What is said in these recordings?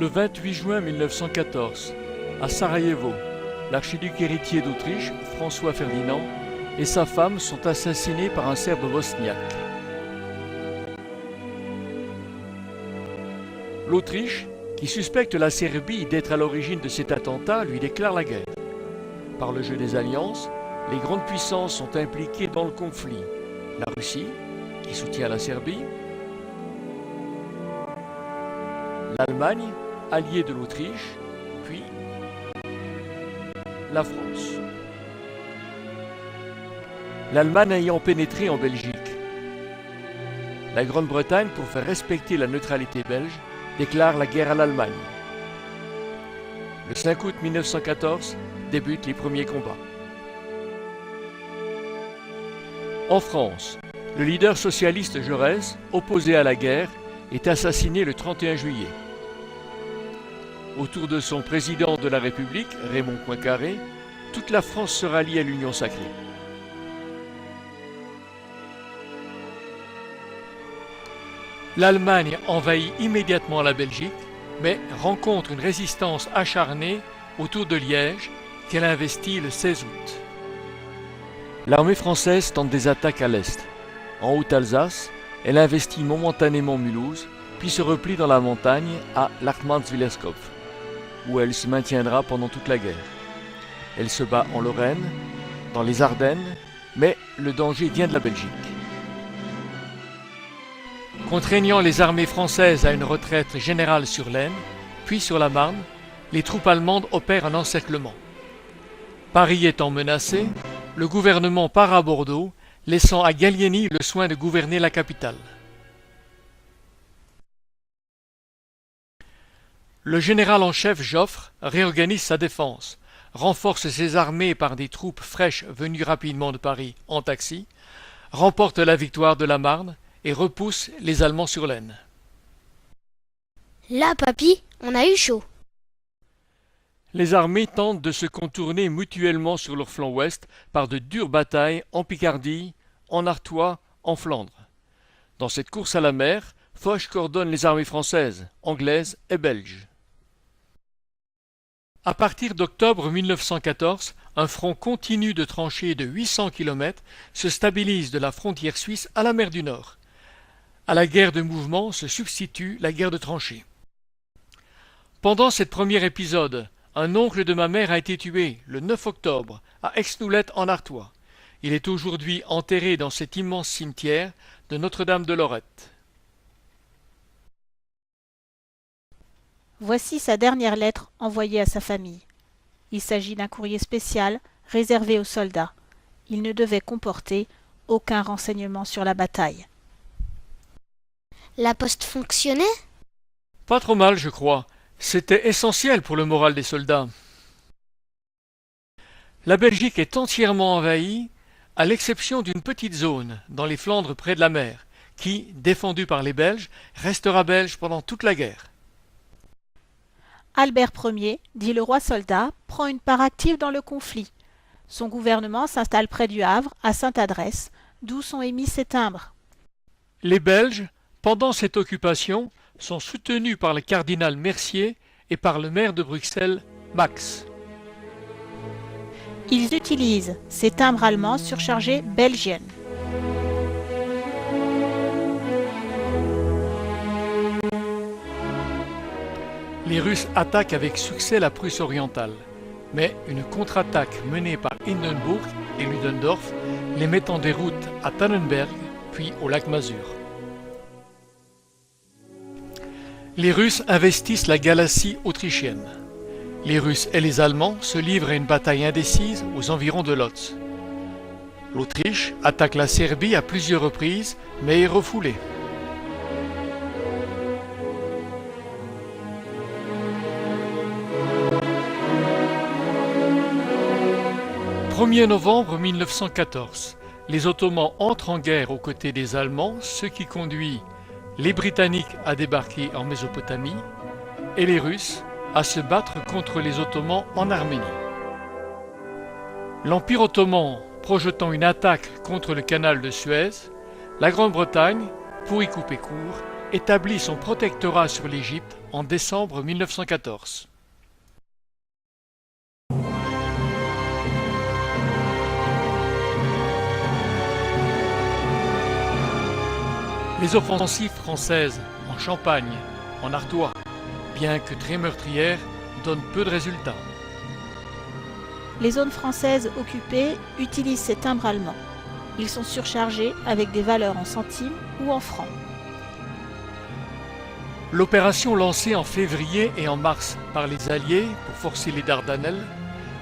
Le 28 juin 1914, à Sarajevo, l'archiduc héritier d'Autriche, François Ferdinand, et sa femme sont assassinés par un Serbe bosniaque. L'Autriche, qui suspecte la Serbie d'être à l'origine de cet attentat, lui déclare la guerre. Par le jeu des alliances, les grandes puissances sont impliquées dans le conflit. La Russie, qui soutient la Serbie, l'Allemagne, alliée de l'Autriche, puis la France. L'Allemagne ayant pénétré en Belgique. La Grande-Bretagne, pour faire respecter la neutralité belge, déclare la guerre à l'Allemagne. Le 5 août 1914 débutent les premiers combats. En France, le leader socialiste Jaurès, opposé à la guerre, est assassiné le 31 juillet. Autour de son président de la République, Raymond Poincaré, toute la France se rallie à l'Union sacrée. L'Allemagne envahit immédiatement la Belgique, mais rencontre une résistance acharnée autour de Liège, qu'elle investit le 16 août. L'armée française tente des attaques à l'est. En Haute-Alsace, elle investit momentanément Mulhouse, puis se replie dans la montagne à Lachmannswillerskopf, où elle se maintiendra pendant toute la guerre. Elle se bat en Lorraine, dans les Ardennes, mais le danger vient de la Belgique. Contraignant les armées françaises à une retraite générale sur l'Aisne, puis sur la Marne, les troupes allemandes opèrent un encerclement. Paris étant menacé, le gouvernement part à Bordeaux, laissant à Gallieni le soin de gouverner la capitale. Le général en chef Joffre réorganise sa défense, renforce ses armées par des troupes fraîches venues rapidement de Paris en taxi, remporte la victoire de la Marne et repousse les Allemands sur l'Aisne. Là, papy, on a eu chaud. Les armées tentent de se contourner mutuellement sur leur flanc ouest par de dures batailles en Picardie, en Artois, en Flandre. Dans cette course à la mer, Foch coordonne les armées françaises, anglaises et belges. À partir d'octobre 1914, un front continu de tranchées de 800 km se stabilise de la frontière suisse à la mer du Nord. À la guerre de mouvement se substitue la guerre de tranchées. Pendant cette premier épisode, un oncle de ma mère a été tué le 9 octobre à Aix-Noulette en Artois. Il est aujourd'hui enterré dans cet immense cimetière de Notre-Dame de Lorette. Voici sa dernière lettre envoyée à sa famille. Il s'agit d'un courrier spécial réservé aux soldats. Il ne devait comporter aucun renseignement sur la bataille. La poste fonctionnait? Pas trop mal, je crois. C'était essentiel pour le moral des soldats. La Belgique est entièrement envahie, à l'exception d'une petite zone, dans les Flandres près de la mer, qui, défendue par les Belges, restera belge pendant toute la guerre. Albert Ier, dit le roi soldat, prend une part active dans le conflit. Son gouvernement s'installe près du Havre, à Sainte-Adresse, d'où sont émis ses timbres. Les Belges, pendant cette occupation, sont soutenus par le cardinal Mercier et par le maire de Bruxelles, Max. Ils utilisent ces timbres allemands surchargés belgiennes. Les Russes attaquent avec succès la Prusse orientale, mais une contre-attaque menée par Hindenburg et Ludendorff les met en déroute à Tannenberg, puis au lac Mazur. Les Russes investissent la Galatie autrichienne. Les Russes et les Allemands se livrent à une bataille indécise aux environs de Lodz. L'Autriche attaque la Serbie à plusieurs reprises, mais est refoulée. 1er novembre 1914, les Ottomans entrent en guerre aux côtés des Allemands, ce qui conduit les Britanniques à débarquer en Mésopotamie et les Russes à se battre contre les Ottomans en Arménie. L'Empire ottoman projetant une attaque contre le canal de Suez, la Grande-Bretagne, pour y couper court, établit son protectorat sur l'Égypte en décembre 1914. Les offensives françaises en Champagne, en Artois, bien que très meurtrières, donnent peu de résultats. Les zones françaises occupées utilisent ces timbres allemands. Ils sont surchargés avec des valeurs en centimes ou en francs. L'opération lancée en février et en mars par les Alliés pour forcer les Dardanelles,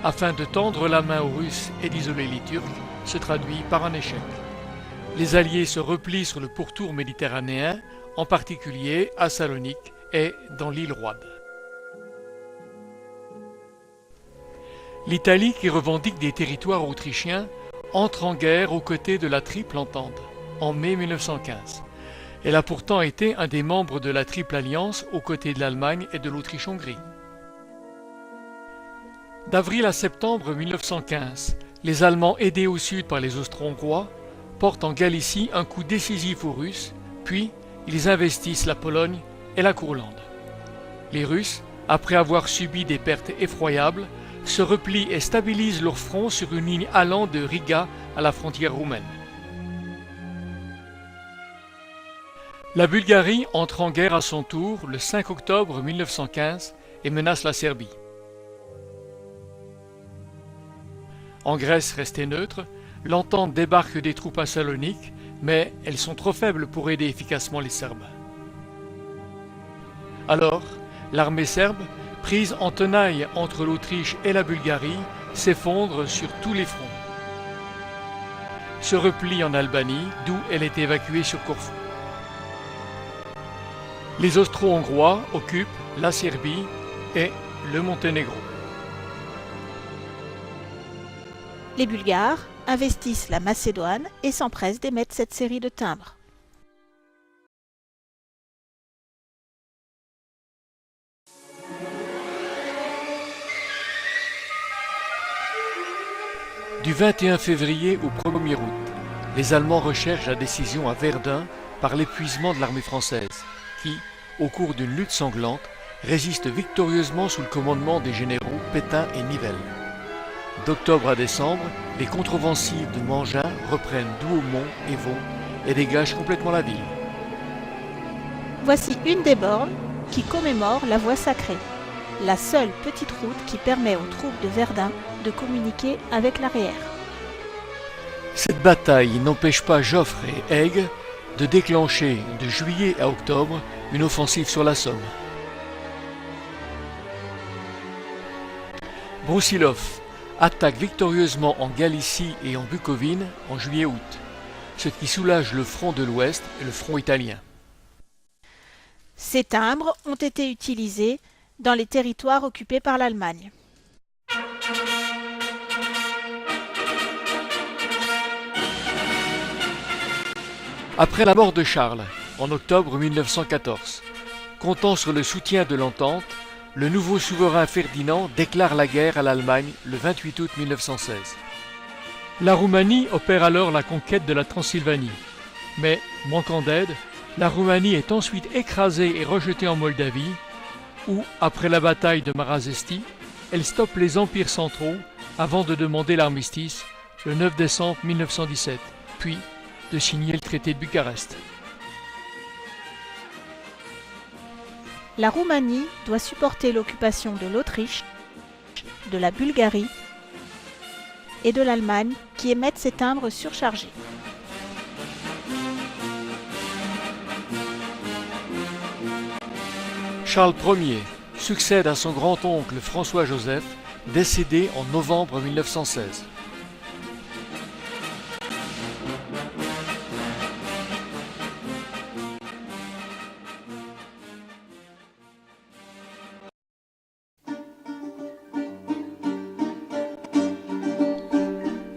afin de tendre la main aux Russes et d'isoler les Turcs, se traduit par un échec. Les Alliés se replient sur le pourtour méditerranéen, en particulier à Salonique et dans l'île Roide. L'Italie, qui revendique des territoires autrichiens, entre en guerre aux côtés de la Triple Entente en mai 1915. Elle a pourtant été un des membres de la Triple Alliance aux côtés de l'Allemagne et de l'Autriche-Hongrie. D'avril à septembre 1915, les Allemands, aidés au sud par les Austro-Hongrois, portent en Galicie un coup décisif aux Russes, puis ils investissent la Pologne et la Courlande. Les Russes, après avoir subi des pertes effroyables, se replient et stabilisent leur front sur une ligne allant de Riga à la frontière roumaine. La Bulgarie entre en guerre à son tour le 5 octobre 1915 et menace la Serbie. En Grèce restée neutre, l'Entente débarque des troupes à Salonique, mais elles sont trop faibles pour aider efficacement les Serbes. Alors, l'armée serbe, prise en tenaille entre l'Autriche et la Bulgarie, s'effondre sur tous les fronts. Se replie en Albanie, d'où elle est évacuée sur Corfou. Les Austro-Hongrois occupent la Serbie et le Monténégro. Les Bulgares investissent la Macédoine et s'empressent d'émettre cette série de timbres. Du 21 février au 1er août, les Allemands recherchent la décision à Verdun par l'épuisement de l'armée française, qui, au cours d'une lutte sanglante, résiste victorieusement sous le commandement des généraux Pétain et Nivelle. D'octobre à décembre, les contre-offensives de Mangin reprennent Douaumont et Vaux et dégagent complètement la ville. Voici une des bornes qui commémore la voie sacrée, la seule petite route qui permet aux troupes de Verdun de communiquer avec l'arrière. Cette bataille n'empêche pas Joffre et Haigues de déclencher de juillet à octobre une offensive sur la Somme. Broussilov attaque victorieusement en Galicie et en Bucovine en juillet-août, ce qui soulage le front de l'Ouest et le front italien. Ces timbres ont été utilisés dans les territoires occupés par l'Allemagne. Après la mort de Charles, en octobre 1914, comptant sur le soutien de l'Entente, le nouveau souverain Ferdinand déclare la guerre à l'Allemagne le 28 août 1916. La Roumanie opère alors la conquête de la Transylvanie. Mais, manquant d'aide, la Roumanie est ensuite écrasée et rejetée en Moldavie, où, après la bataille de Marasesti, elle stoppe les empires centraux avant de demander l'armistice le 9 décembre 1917, puis de signer le traité de Bucarest. La Roumanie doit supporter l'occupation de l'Autriche, de la Bulgarie et de l'Allemagne qui émettent ces timbres surchargés. Charles Ier succède à son grand-oncle François-Joseph, décédé en novembre 1916.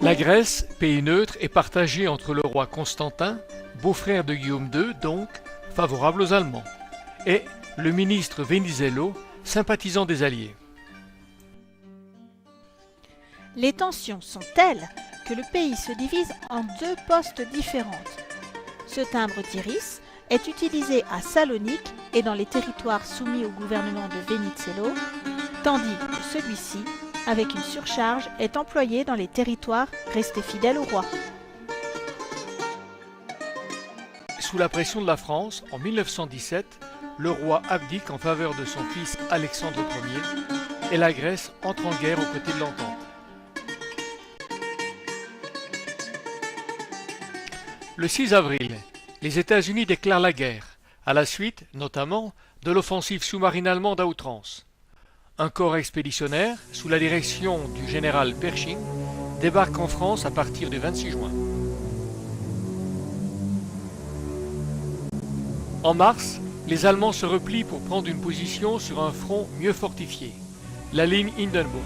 La Grèce, pays neutre, est partagée entre le roi Constantin, beau-frère de Guillaume II, donc favorable aux Allemands, et le ministre Venizello, sympathisant des Alliés. Les tensions sont telles que le pays se divise en deux postes différentes. Ce timbre d'iris est utilisé à Salonique et dans les territoires soumis au gouvernement de Venizelos, tandis que celui-ci, avec une surcharge, est employé dans les territoires restés fidèles au roi. Sous la pression de la France, en 1917, le roi abdique en faveur de son fils Alexandre Ier et la Grèce entre en guerre aux côtés de l'Entente. Le 6 avril, les États-Unis déclarent la guerre, à la suite, notamment, de l'offensive sous-marine allemande à outrance. Un corps expéditionnaire, sous la direction du général Pershing, débarque en France à partir du 26 juin. En mars, les Allemands se replient pour prendre une position sur un front mieux fortifié, la ligne Hindenburg.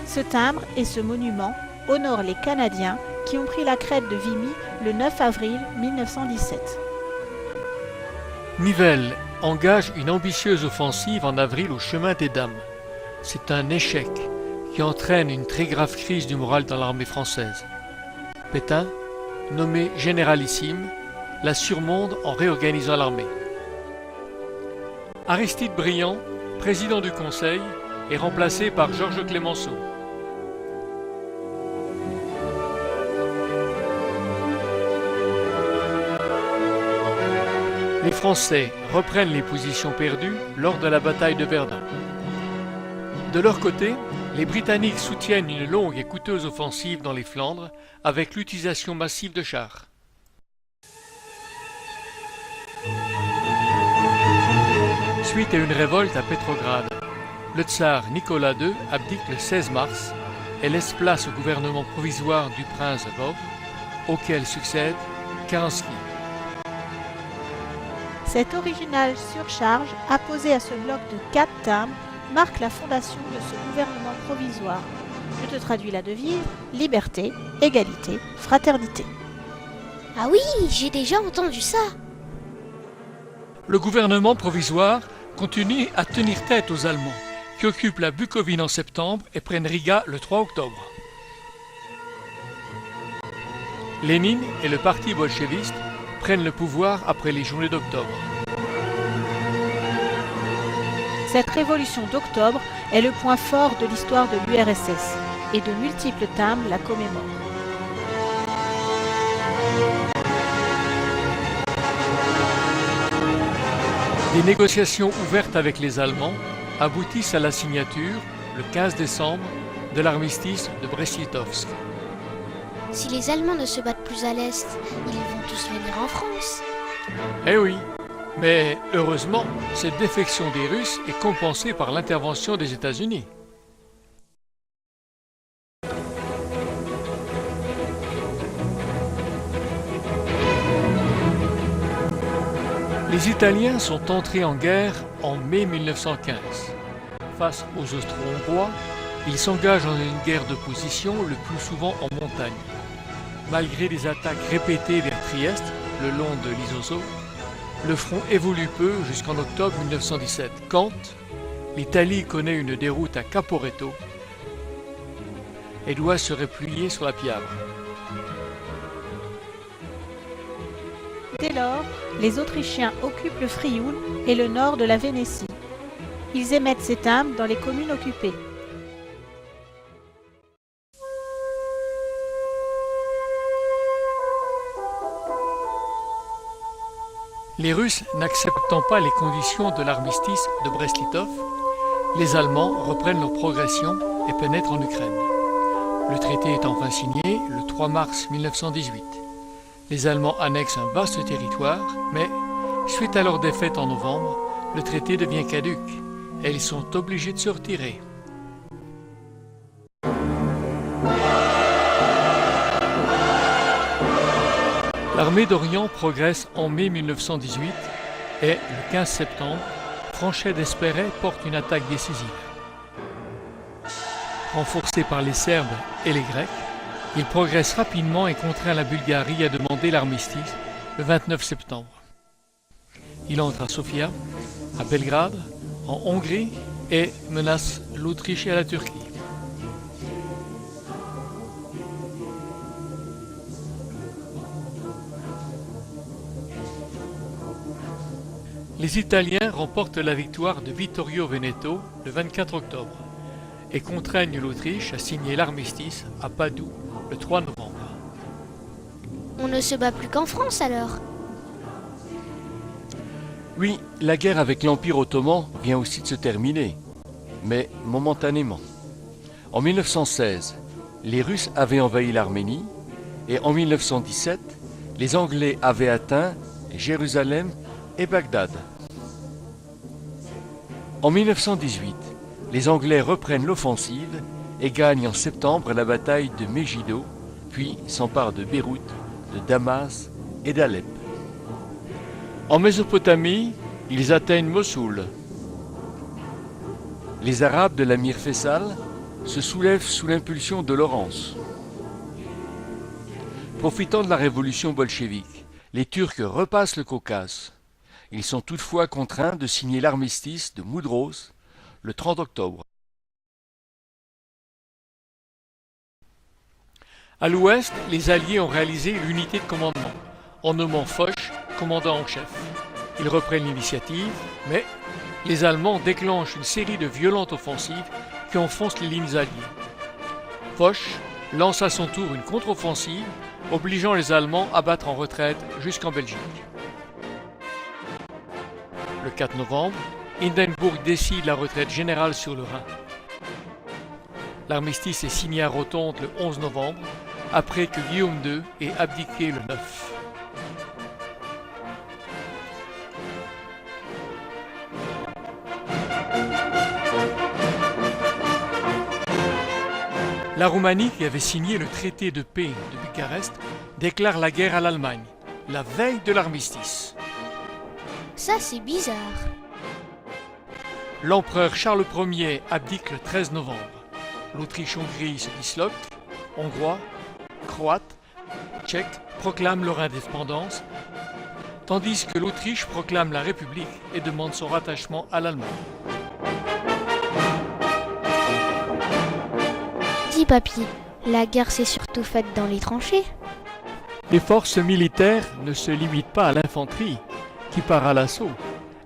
Ce timbre et ce monument honorent les Canadiens qui ont pris la crête de Vimy le 9 avril 1917. Nivelle engage une ambitieuse offensive en avril au chemin des Dames. C'est un échec qui entraîne une très grave crise du moral dans l'armée française. Pétain, nommé généralissime, la surmonte en réorganisant l'armée. Aristide Briand, président du Conseil, est remplacé par Georges Clemenceau. Les Français reprennent les positions perdues lors de la bataille de Verdun. De leur côté, les Britanniques soutiennent une longue et coûteuse offensive dans les Flandres avec l'utilisation massive de chars. Suite à une révolte à Petrograd, le tsar Nicolas II abdique le 16 mars et laisse place au gouvernement provisoire du prince Lvov, auquel succède Kerensky. Cette originale surcharge, apposée à ce bloc de 4 timbres, marque la fondation de ce gouvernement provisoire. Je te traduis la devise: liberté, égalité, fraternité. Ah oui, j'ai déjà entendu ça. Le gouvernement provisoire continue à tenir tête aux Allemands, qui occupent la Bucovine en septembre et prennent Riga le 3 octobre. Lénine et le parti bolchéviste prennent le pouvoir après les journées d'octobre. Cette révolution d'octobre est le point fort de l'histoire de l'URSS et de multiples timbres la commémorent. Des négociations ouvertes avec les Allemands aboutissent à la signature, le 15 décembre, de l'armistice de Brest-Litovsk. Si les Allemands ne se battent plus à l'Est, ils vont tous venir en France. Eh oui, mais heureusement, cette défection des Russes est compensée par l'intervention des États-Unis. Les Italiens sont entrés en guerre en mai 1915. Face aux Austro-Hongrois, ils s'engagent dans une guerre de position, le plus souvent en montagne. Malgré des attaques répétées vers Trieste, le long de l'Isonzo, le front évolue peu jusqu'en octobre 1917, quand l'Italie connaît une déroute à Caporetto et doit se replier sur la Piave. Dès lors, les Autrichiens occupent le Frioul et le nord de la Vénétie. Ils émettent ces timbres dans les communes occupées. Les Russes n'acceptant pas les conditions de l'armistice de Brest-Litov, les Allemands reprennent leur progression et pénètrent en Ukraine. Le traité est enfin signé le 3 mars 1918. Les Allemands annexent un vaste territoire, mais suite à leur défaite en novembre, le traité devient caduc et ils sont obligés de se retirer. L'armée d'Orient progresse en mai 1918 et, le 15 septembre, Franchet d'Espéret porte une attaque décisive. Renforcé par les Serbes et les Grecs, il progresse rapidement et contraint la Bulgarie à demander l'armistice le 29 septembre. Il entre à Sofia, à Belgrade, en Hongrie et menace l'Autriche et la Turquie. Les Italiens remportent la victoire de Vittorio Veneto le 24 octobre et contraignent l'Autriche à signer l'armistice à Padoue le 3 novembre. On ne se bat plus qu'en France alors. Oui, la guerre avec l'Empire ottoman vient aussi de se terminer, mais momentanément. En 1916, les Russes avaient envahi l'Arménie et en 1917, les Anglais avaient atteint Jérusalem et Bagdad. En 1918, les Anglais reprennent l'offensive et gagnent en septembre la bataille de Megiddo, puis s'emparent de Beyrouth, de Damas et d'Alep. En Mésopotamie, ils atteignent Mossoul. Les Arabes de l'Amir Faisal se soulèvent sous l'impulsion de Laurence. Profitant de la révolution bolchevique, les Turcs repassent le Caucase. Ils sont toutefois contraints de signer l'armistice de Moudros le 30 octobre. À l'ouest, les Alliés ont réalisé l'unité de commandement, en nommant Foch commandant en chef. Ils reprennent l'initiative, mais les Allemands déclenchent une série de violentes offensives qui enfoncent les lignes alliées. Foch lance à son tour une contre-offensive, obligeant les Allemands à battre en retraite jusqu'en Belgique. Le 4 novembre, Hindenburg décide la retraite générale sur le Rhin. L'armistice est signé à Rotonde le 11 novembre, après que Guillaume II ait abdiqué le 9. La Roumanie, qui avait signé le traité de paix de Bucarest, déclare la guerre à l'Allemagne, la veille de l'armistice. Ça, c'est bizarre. L'empereur Charles Ier abdique le 13 novembre. L'Autriche-Hongrie se disloque, Hongrois, Croates, Tchèques proclament leur indépendance, tandis que l'Autriche proclame la République et demande son rattachement à l'Allemagne. Dis papy, la guerre s'est surtout faite dans les tranchées. Les forces militaires ne se limitent pas à l'infanterie, qui part à l'assaut,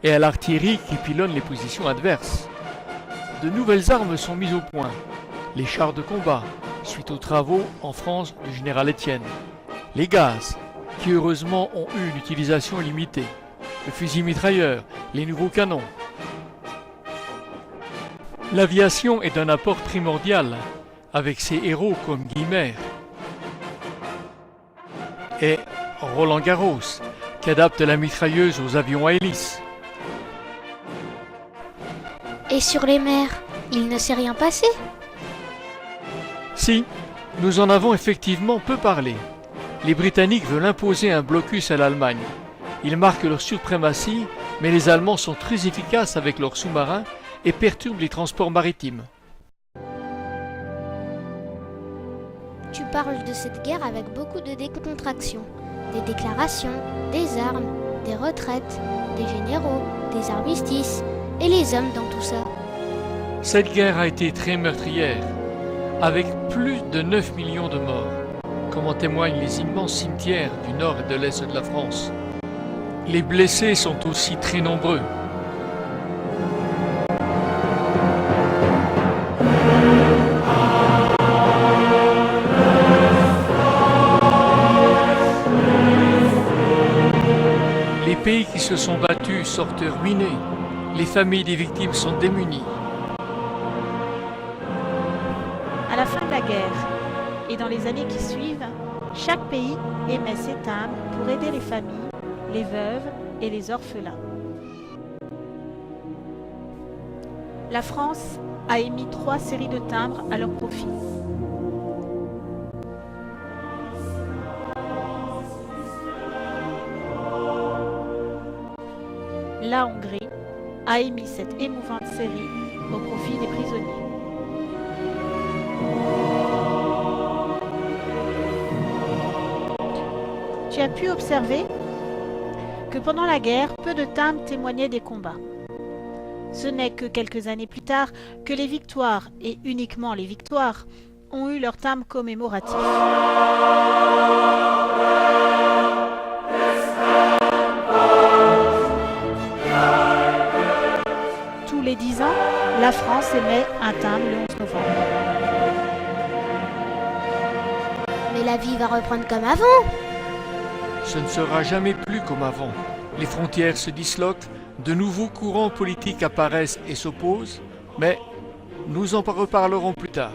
et à l'artillerie qui pilonne les positions adverses. De nouvelles armes sont mises au point. Les chars de combat, suite aux travaux en France du général Étienne. Les gaz, qui heureusement ont eu une utilisation limitée. Le fusil mitrailleur, les nouveaux canons. L'aviation est d'un apport primordial, avec ses héros comme Guimer et Roland Garros, qui adapte la mitrailleuse aux avions à hélice. Et sur les mers, il ne s'est rien passé? Si, nous en avons effectivement peu parlé. Les Britanniques veulent imposer un blocus à l'Allemagne. Ils marquent leur suprématie, mais les Allemands sont très efficaces avec leurs sous-marins et perturbent les transports maritimes. Tu parles de cette guerre avec beaucoup de décontraction. Des déclarations, des armes, des retraites, des généraux, des armistices, et les hommes dans tout ça. Cette guerre a été très meurtrière, avec plus de 9 millions de morts, comme en témoignent les immenses cimetières du nord et de l'est de la France. Les blessés sont aussi très nombreux. Les pays qui se sont battus sortent ruinés. Les familles des victimes sont démunies. À la fin de la guerre et dans les années qui suivent, chaque pays émet ses timbres pour aider les familles, les veuves et les orphelins. La France a émis 3 séries de timbres à leur profit. La Hongrie a émis cette émouvante série au profit des prisonniers. Tu as pu observer que pendant la guerre, peu de timbres témoignaient des combats. Ce n'est que quelques années plus tard que les victoires, et uniquement les victoires, ont eu leur timbre commémoratif. émet un timbre le 11 novembre. Mais la vie va reprendre comme avant. Ce ne sera jamais plus comme avant. Les frontières se disloquent, de nouveaux courants politiques apparaissent et s'opposent, mais nous en reparlerons plus tard.